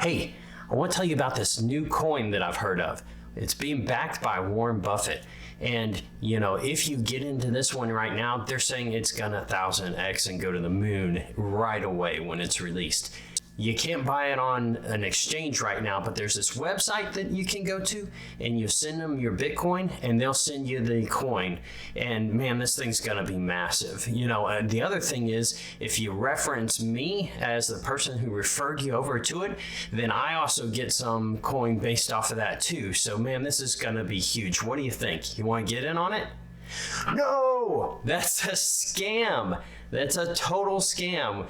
Hey, I want to tell you about this new coin that I've heard of. It's being backed by Warren Buffett. And, if you get into this one right now, they're saying it's gonna 1000x and go to the moon right away when it's released. You can't buy it on an exchange right now, but there's this website that you can go to and you send them your Bitcoin and they'll send you the coin. And man, this thing's gonna be massive. The other thing is, if you reference me as the person who referred you over to it, then I also get some coin based off of that too. So man, this is gonna be huge. What do you think? You wanna get in on it? No, that's a scam. That's a total scam.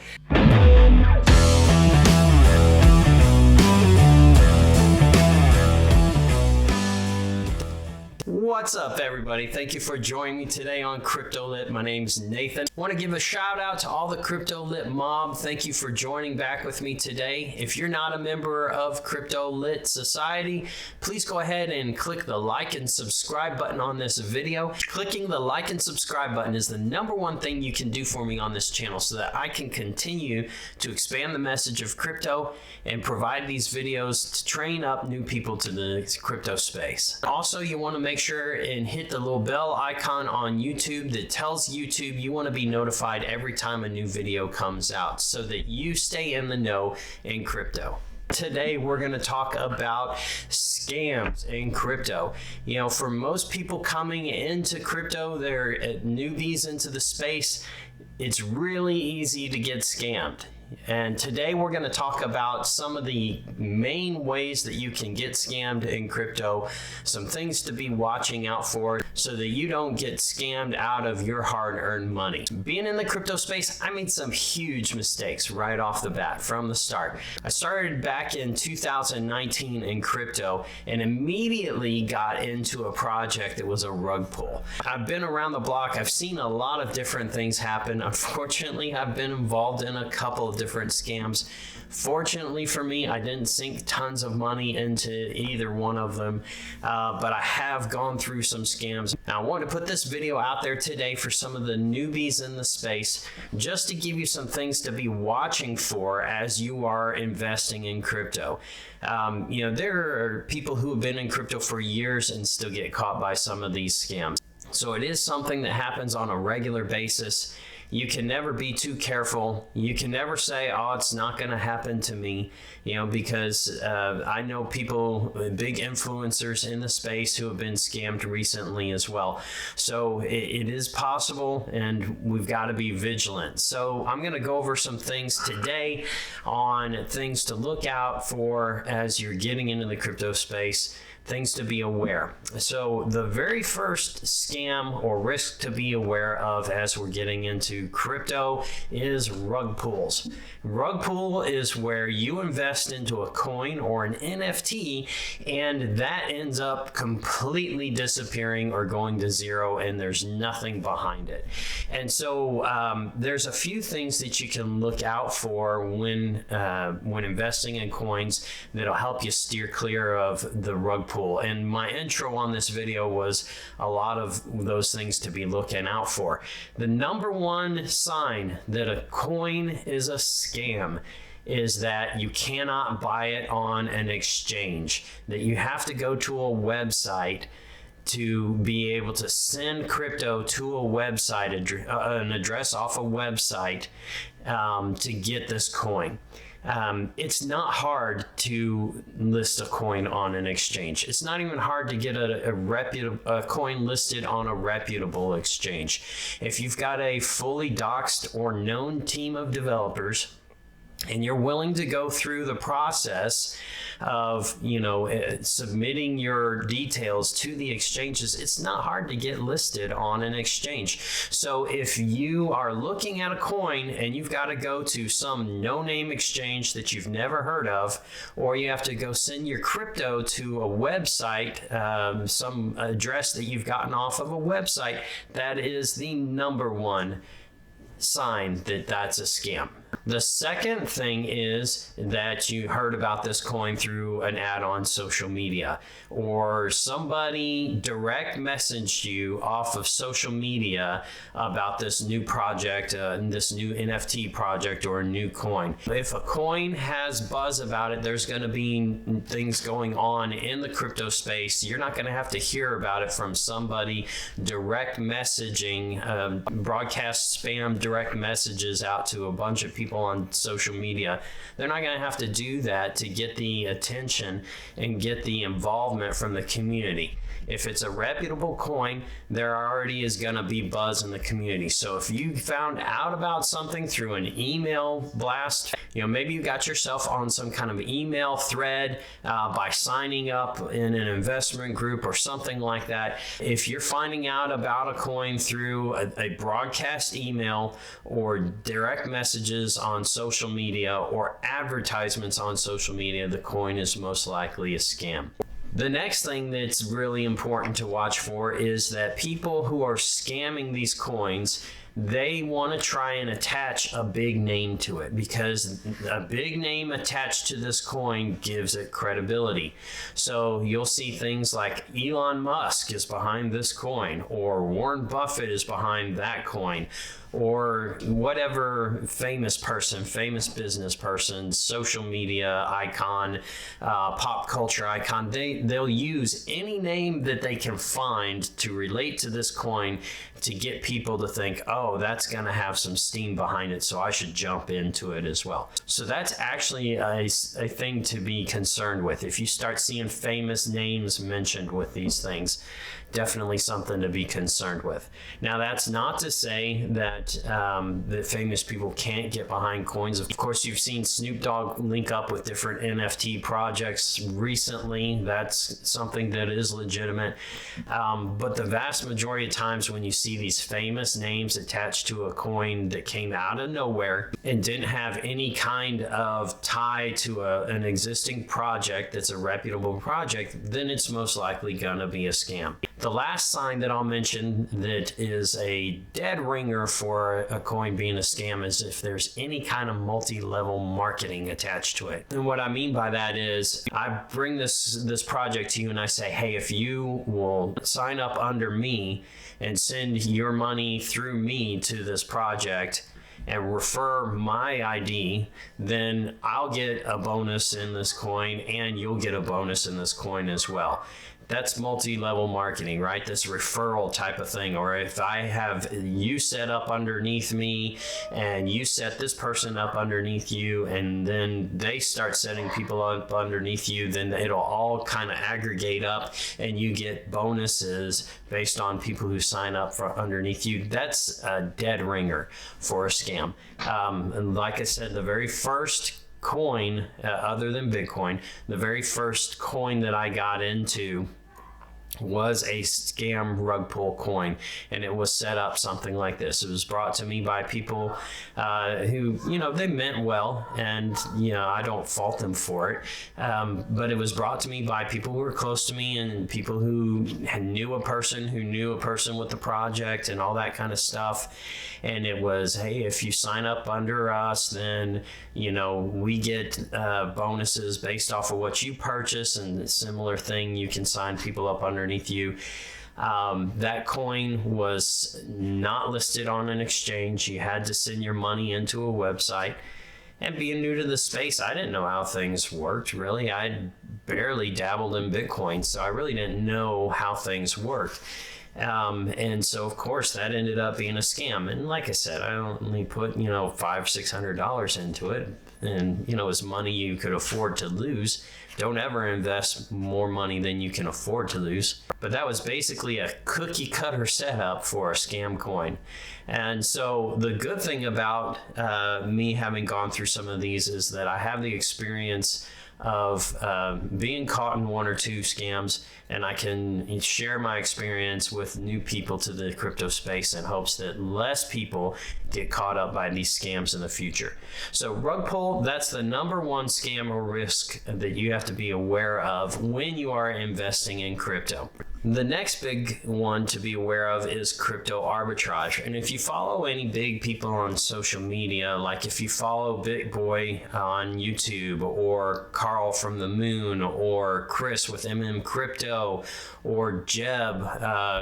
What's up, everybody? Thank you for joining me today on Crypto Lit. My name's Nathan. I want to give a shout out to all the Crypto Lit mob. Thank you for joining back with me today. If you're not a member of Crypto Lit Society, please go ahead and click the like and subscribe button on this video. Clicking the like and subscribe button is the #1 thing you can do for me on this channel so that I can continue to expand the message of crypto and provide these videos to train up new people to the crypto space. Also, you want to make sure and hit the little bell icon on YouTube that tells YouTube you want to be notified every time a new video comes out so that you stay in the know in crypto. Today, we're going to talk about scams in crypto. For most people coming into crypto, they're newbies into the space. It's really easy to get scammed. And today we're going to talk about some of the main ways that you can get scammed in crypto, some things to be watching out for so that you don't get scammed out of your hard-earned money. Being in the crypto space, I made some huge mistakes right off the bat from the start. I started back in 2019 in crypto and immediately got into a project that was a rug pull. I've been around the block. I've seen a lot of different things happen. Unfortunately, I've been involved in a couple of different scams. Fortunately for me, I didn't sink tons of money into either one of them, but I have gone through some scams. Now, I want to put this video out there today for some of the newbies in the space, just to give you some things to be watching for as you are investing in crypto. There are people who have been in crypto for years and still get caught by some of these scams. So it is something that happens on a regular basis. You can never be too careful. You can never say, oh, it's not going to happen to me, because I know people, big influencers in the space who have been scammed recently as well. So it is possible, and we've got to be vigilant. So I'm going to go over some things today on things to look out for as you're getting into the crypto space. Things to be aware. So the very first scam or risk to be aware of as we're getting into crypto is rug pulls. Rug pull is where you invest into a coin or an NFT and that ends up completely disappearing or going to zero and there's nothing behind it. And so there's a few things that you can look out for when investing in coins that'll help you steer clear of the rug pull. And my intro on this video was a lot of those things to be looking out for. The #1 sign that a coin is a scam is that you cannot buy it on an exchange, that you have to go to a website to be able to send crypto to a website, an address off a website to get this coin. It's not hard to list a coin on an exchange. It's not even hard to get a coin listed on a reputable exchange. If you've got a fully doxed or known team of developers and you're willing to go through the process of, submitting your details to the exchanges, it's not hard to get listed on an exchange. So if you are looking at a coin and you've got to go to some no-name exchange that you've never heard of, or you have to go send your crypto to a website, some address that you've gotten off of a website, that is the #1 sign that that's a scam. The second thing is that you heard about this coin through an ad on social media, or somebody direct messaged you off of social media about this new project, this new NFT project or a new coin. If a coin has buzz about it, there's going to be things going on in the crypto space. You're not going to have to hear about it from somebody direct messaging, broadcast spam direct messages out to a bunch of people on social media. They're not going to have to do that to get the attention and get the involvement from the community. If it's a reputable coin, there already is going to be buzz in the community. So if you found out about something through an email blast, maybe you got yourself on some kind of email thread by signing up in an investment group or something like that. If you're finding out about a coin through a broadcast email or direct messages on social media or advertisements on social media, the coin is most likely a scam. The next thing that's really important to watch for is that people who are scamming these coins, they want to try and attach a big name to it, because a big name attached to this coin gives it credibility. So you'll see things like Elon Musk is behind this coin, or Warren Buffett is behind that coin, or whatever famous person, famous business person, social media icon, pop culture icon, they'll use any name that they can find to relate to this coin to get people to think, oh, that's going to have some steam behind it, so I should jump into it as well. So that's actually a thing to be concerned with. If you start seeing famous names mentioned with these things, definitely something to be concerned with. Now, that's not to say that the famous people can't get behind coins. Of course, you've seen Snoop Dogg link up with different NFT projects recently. That's something that is legitimate. But the vast majority of times when you see these famous names attached to a coin that came out of nowhere and didn't have any kind of tie to an existing project that's a reputable project, then it's most likely going to be a scam. The last sign that I'll mention that is a dead ringer for a coin being a scam is if there's any kind of multi-level marketing attached to it. And what I mean by that is I bring this project to you and I say, hey, if you will sign up under me and send your money through me to this project and refer my ID, then I'll get a bonus in this coin and you'll get a bonus in this coin as well. That's multi-level marketing, right? This referral type of thing. Or if I have you set up underneath me and you set this person up underneath you, and then they start setting people up underneath you, then it'll all kind of aggregate up and you get bonuses based on people who sign up for underneath you. That's a dead ringer for a scam. And like I said, the very first coin, other than Bitcoin, the very first coin that I got into was a scam rug pull coin, and it was set up something like this. It was brought to me by people who, they meant well, and I don't fault them for it, but it was brought to me by people who were close to me and people who knew a person with the project and all that kind of stuff. And it was, hey, if you sign up under us, then we get bonuses based off of what you purchase, and a similar thing, you can sign people up underneath you. That coin was not listed on an exchange. You had to send your money into a website. And being new to the space, I didn't know how things worked, really. I barely dabbled in Bitcoin, so I really didn't know how things worked. And so, of course, that ended up being a scam. And like I said, I only put, $500-600 into it. And, it's money you could afford to lose. Don't ever invest more money than you can afford to lose. But that was basically a cookie cutter setup for a scam coin. And so the good thing about me having gone through some of these is that I have the experience of being caught in one or two scams, and I can share my experience with new people to the crypto space in hopes that less people get caught up by these scams in the future. So rug pull, that's the number one scam or risk that you have to be aware of when you are investing in crypto. The next big one to be aware of is crypto arbitrage. And if you follow any big people on social media, like if you follow BitBoy on YouTube, or Carl from the Moon, or Chris with Crypto, or Jeb,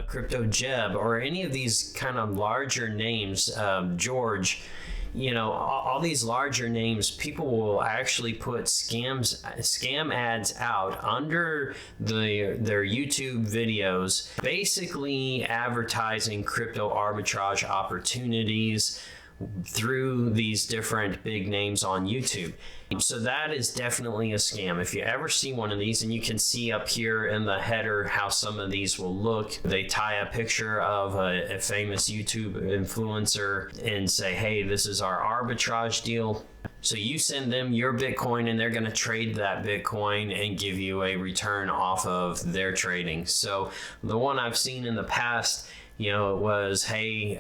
Crypto Jeb, or any of these kind of larger names, George, all these larger names, people will actually put scam ads out under their YouTube videos, basically advertising crypto arbitrage opportunities through these different big names on YouTube. So that is definitely a scam. If you ever see one of these, and you can see up here in the header how some of these will look, they tie a picture of a famous YouTube influencer and say, hey, this is our arbitrage deal. So you send them your Bitcoin, and they're going to trade that Bitcoin and give you a return off of their trading. So the one I've seen in the past, it was, hey,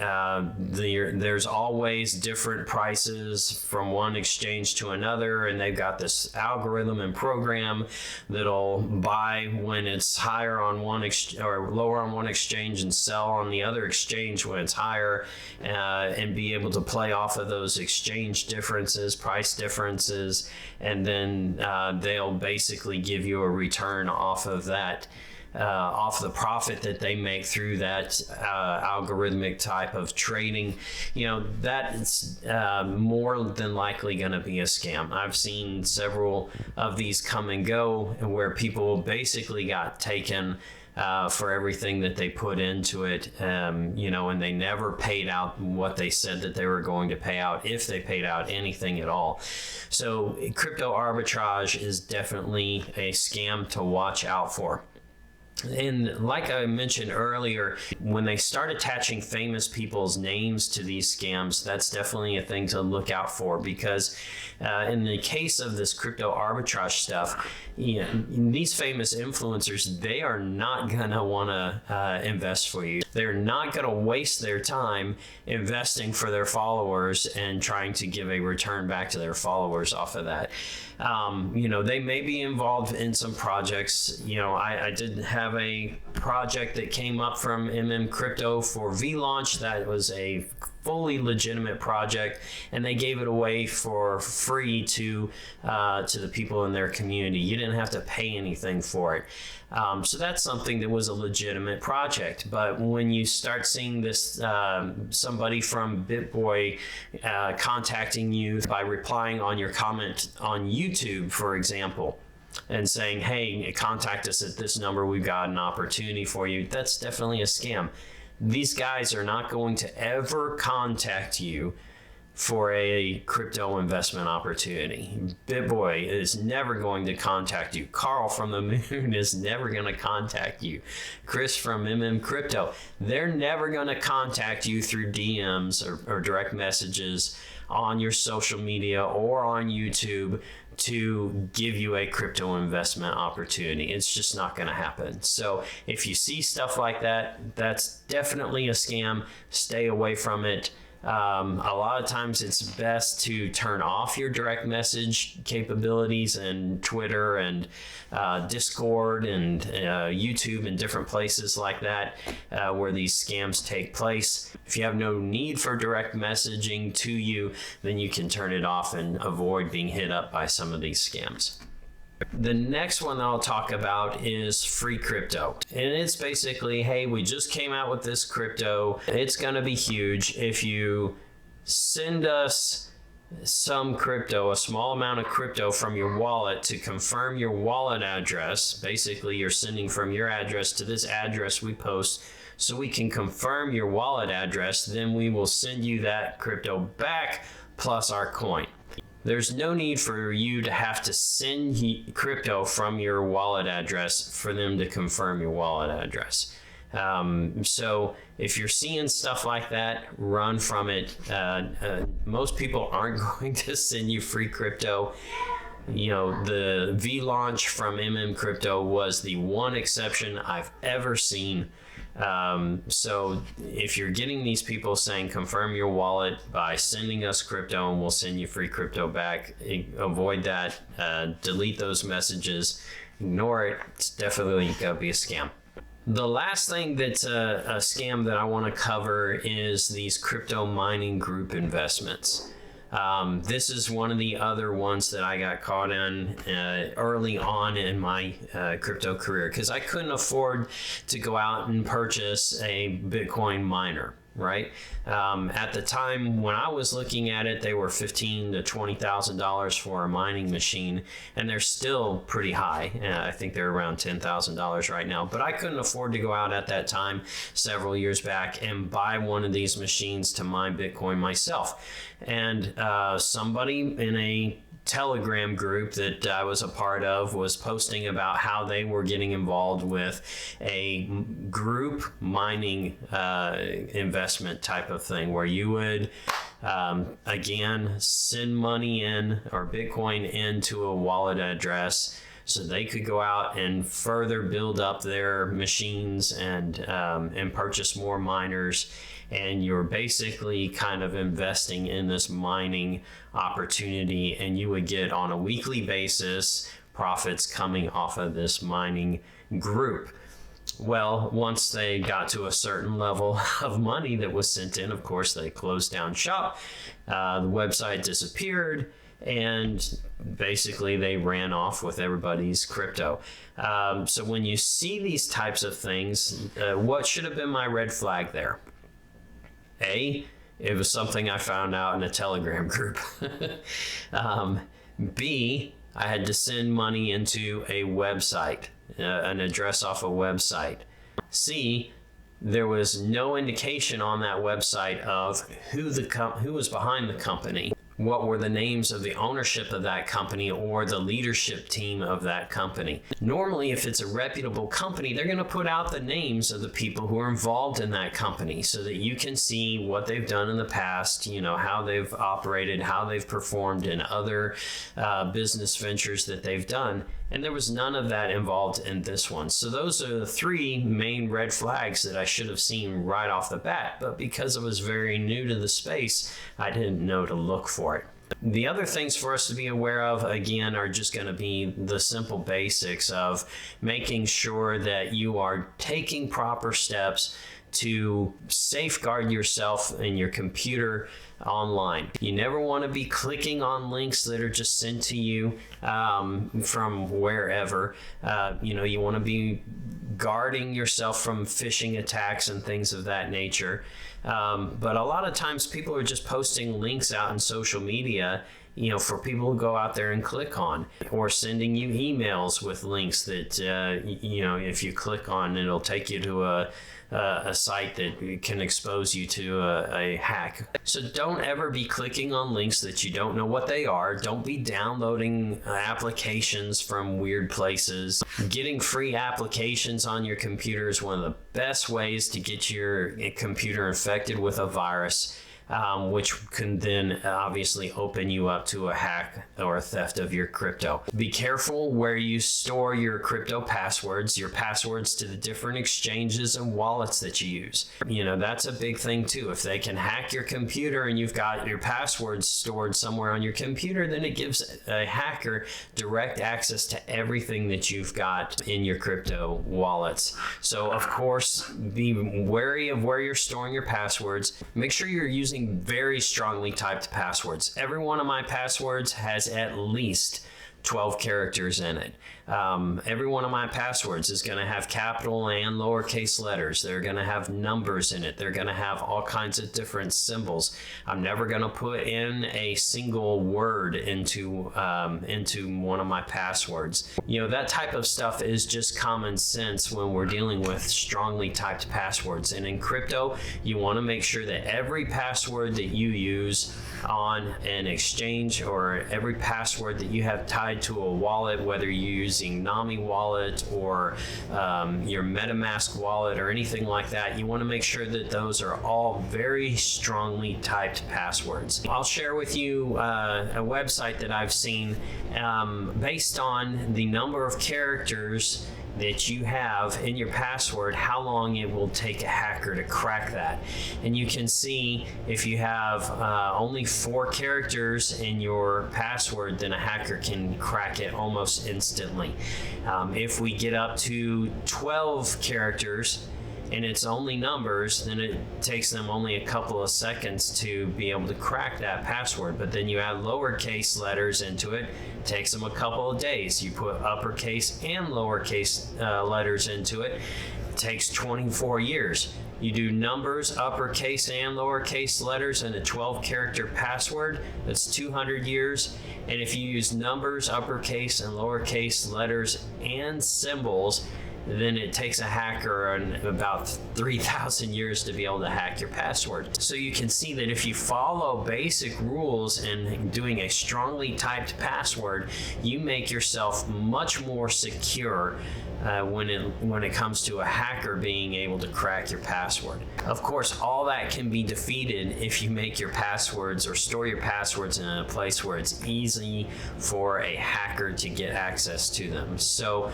there's always different prices from one exchange to another, and they've got this algorithm and program that'll buy when it's higher on one or lower on one exchange, and sell on the other exchange when it's higher, and be able to play off of those exchange differences, price differences, and then they'll basically give you a return off of that. Off the profit that they make through that algorithmic type of trading. That is more than likely going to be a scam. I've seen several of these come and go, where people basically got taken for everything that they put into it, and they never paid out what they said that they were going to pay out, if they paid out anything at all. So crypto arbitrage is definitely a scam to watch out for. And like I mentioned earlier, when they start attaching famous people's names to these scams, that's definitely a thing to look out for, because in the case of this crypto arbitrage stuff, these famous influencers, they are not going to want to invest for you. They're not going to waste their time investing for their followers and trying to give a return back to their followers off of that. They may be involved in some projects. I did have a project that came up from Crypto for V-Launch that was a fully legitimate project, and they gave it away for free to the people in their community. You didn't have to pay anything for it. So that's something that was a legitimate project. But when you start seeing this, somebody from BitBoy contacting you by replying on your comment on YouTube, for example, and saying, hey, contact us at this number, we've got an opportunity for you, that's definitely a scam. These guys are not going to ever contact you for a crypto investment opportunity. BitBoy is never going to contact you. Carl from the Moon is never going to contact you. Chris from Crypto, they're never going to contact you through DMs or direct messages on your social media or on YouTube to give you a crypto investment opportunity. It's just not going to happen. So if you see stuff like that, that's definitely a scam. Stay away from it. A lot of times it's best to turn off your direct message capabilities in Twitter and Discord and YouTube and different places like that where these scams take place. If you have no need for direct messaging to you, then you can turn it off and avoid being hit up by some of these scams. The next one I'll talk about is free crypto. And it's basically, hey, we just came out with this crypto. It's going to be huge. If you send us some crypto, a small amount of crypto from your wallet to confirm your wallet address, basically you're sending from your address to this address we post so we can confirm your wallet address, then we will send you that crypto back plus our coin. There's no need for you to have to send crypto from your wallet address for them to confirm your wallet address. So if you're seeing stuff like that, run from it. Most people aren't going to send you free crypto. The V-Launch from Crypto was the one exception I've ever seen. So if you're getting these people saying confirm your wallet by sending us crypto and we'll send you free crypto back, avoid that, delete those messages, ignore it. It's definitely going to be a scam. The last thing that's a scam that I want to cover is these crypto mining group investments. This is one of the other ones that I got caught in early on in my crypto career, because I couldn't afford to go out and purchase a Bitcoin miner. Right? At the time when I was looking at it, they were $15,000 to $20,000 for a mining machine, and they're still pretty high. I think they're around $10,000 right now. But I couldn't afford to go out at that time, several years back, and buy one of these machines to mine Bitcoin myself. And somebody in a Telegram group that I was a part of was posting about how they were getting involved with a group mining investment type of thing, where you would again send money in, or Bitcoin into a wallet address, so they could go out and further build up their machines and purchase more miners. And you're basically kind of investing in this mining opportunity, and you would get on a weekly basis profits coming off of this mining group. Well, once they got to a certain level of money that was sent in, of course, they closed down shop. The website disappeared, and basically they ran off with everybody's crypto. So when you see these types of things, what should have been my red flag there? A, it was something I found out in a Telegram group. B, I had to send money into a website, an address off a website. C, there was no indication on that website of who was behind the company. What were the names of the ownership of that company or the leadership team of that company? Normally, if it's a reputable company, they're going to put out the names of the people who are involved in that company so that you can see what they've done in the past, you know, how they've operated, how they've performed in other business ventures that they've done. And there was none of that involved in this one. So those are the three main red flags that I should have seen right off the bat. But because I was very new to the space, I didn't know to look for it. The other things for us to be aware of, again, are just going to be the simple basics of making sure that you are taking proper steps to safeguard yourself and your computer online. You never want to be clicking on links that are just sent to you from wherever. You want to be guarding yourself from phishing attacks and things of that nature. But a lot of times people are just posting links out in social media, for people to go out there and click on, or sending you emails with links that, if you click on, it'll take you to a site that can expose you to a hack. So don't ever be clicking on links that you don't know what they are. Don't be downloading applications from weird places. Getting free applications on your computer is one of the best ways to get your computer infected with a virus, which can then obviously open you up to a hack or a theft of your crypto. Be careful where you store your crypto passwords, your passwords to the different exchanges and wallets that you use. That's a big thing too. If they can hack your computer and you've got your passwords stored somewhere on your computer, then it gives a hacker direct access to everything that you've got in your crypto wallets. So of course, be wary of where you're storing your passwords. Make sure you're using very strongly typed passwords. Every one of my passwords has at least 12 characters in it. Every one of my passwords is going to have capital and lowercase letters. They're going to have numbers in it. They're going to have all kinds of different symbols. I'm never going to put in a single word into one of my passwords. That type of stuff is just common sense when we're dealing with strongly typed passwords. And in crypto, you want to make sure that every password that you use on an exchange, or every password that you have tied to a wallet, whether you're using Nami wallet or your MetaMask wallet or anything like that, you want to make sure that those are all very strongly typed passwords. I'll share with you a website that I've seen based on the number of characters that you have in your password, how long it will take a hacker to crack that. And you can see if you have only 4 characters in your password, then a hacker can crack it almost instantly. If we get up to 12 characters and it's only numbers, then it takes them only a couple of seconds to be able to crack that password. But then you add lowercase letters into it, it takes them a couple of days. You put uppercase and lowercase letters into it, it takes 24 years. You do numbers, uppercase and lowercase letters in a 12-character password, that's 200 years. And if you use numbers, uppercase and lowercase letters and symbols, then it takes a hacker about 3,000 years to be able to hack your password. So you can see that if you follow basic rules in doing a strongly typed password, you make yourself much more secure when it comes to a hacker being able to crack your password. Of course, all that can be defeated if you make your passwords or store your passwords in a place where it's easy for a hacker to get access to them. So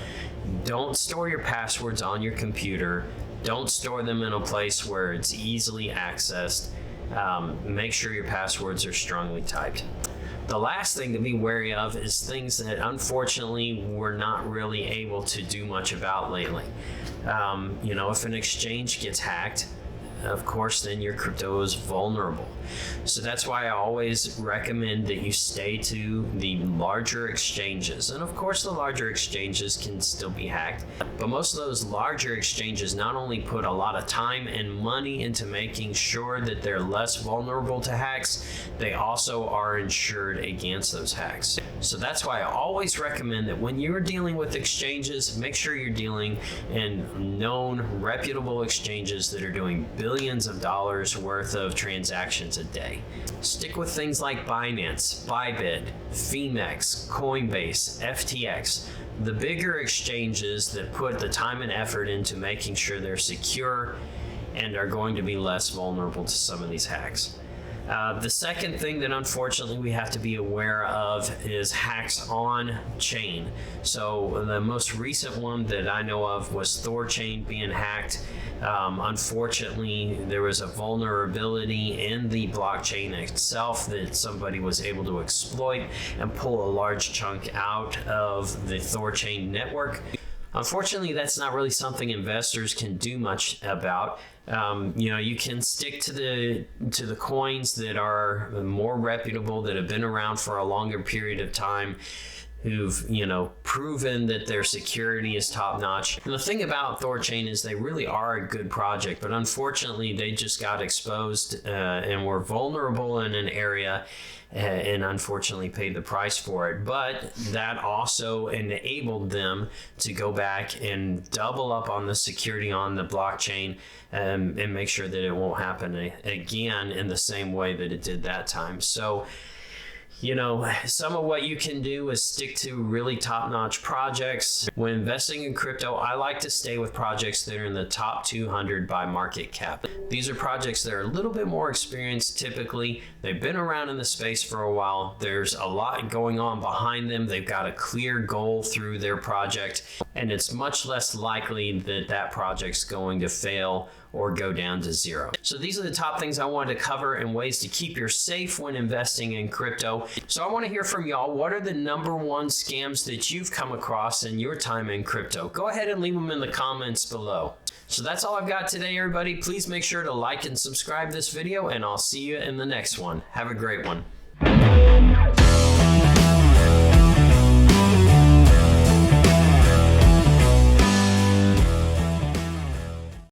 don't store your passwords on your computer. Don't store them in a place where it's easily accessed. Make sure your passwords are strongly typed. The last thing to be wary of is things that unfortunately we're not really able to do much about lately. If an exchange gets hacked, of course, then your crypto is vulnerable. So that's why I always recommend that you stay to the larger exchanges. And of course, the larger exchanges can still be hacked, but most of those larger exchanges not only put a lot of time and money into making sure that they're less vulnerable to hacks, they also are insured against those hacks. So that's why I always recommend that when you're dealing with exchanges, make sure you're dealing in known, reputable exchanges that are doing billions of dollars worth of transactions a day. Stick with things like Binance, Bybit, Phoenix, Coinbase, FTX, the bigger exchanges that put the time and effort into making sure they're secure and are going to be less vulnerable to some of these hacks. The second thing that unfortunately we have to be aware of is hacks on chain. So the most recent one that I know of was ThorChain being hacked. Unfortunately, there was a vulnerability in the blockchain itself that somebody was able to exploit and pull a large chunk out of the ThorChain network. Unfortunately, that's not really something investors can do much about. You can stick to the coins that are more reputable, that have been around for a longer period of time, who've proven that their security is top notch. And the thing about ThorChain is they really are a good project, but unfortunately they just got exposed and were vulnerable in an area and unfortunately paid the price for it. But that also enabled them to go back and double up on the security on the blockchain and make sure that it won't happen again in the same way that it did that time. So some of what you can do is stick to really top-notch projects. When investing in crypto, I like to stay with projects that are in the top 200 by market cap. These are projects that are a little bit more experienced typically. They've been around in the space for a while. There's a lot going on behind them. They've got a clear goal through their project, and it's much less likely that that project's going to fail or go down to zero. So these are the top things I wanted to cover and ways to keep you safe when investing in crypto. So I want to hear from y'all. What are the #1 scams that you've come across in your time in crypto? Go ahead and leave them in the comments below. So that's all I've got today, everybody. Please make sure to like and subscribe this video, and I'll see you in the next one. Have a great one.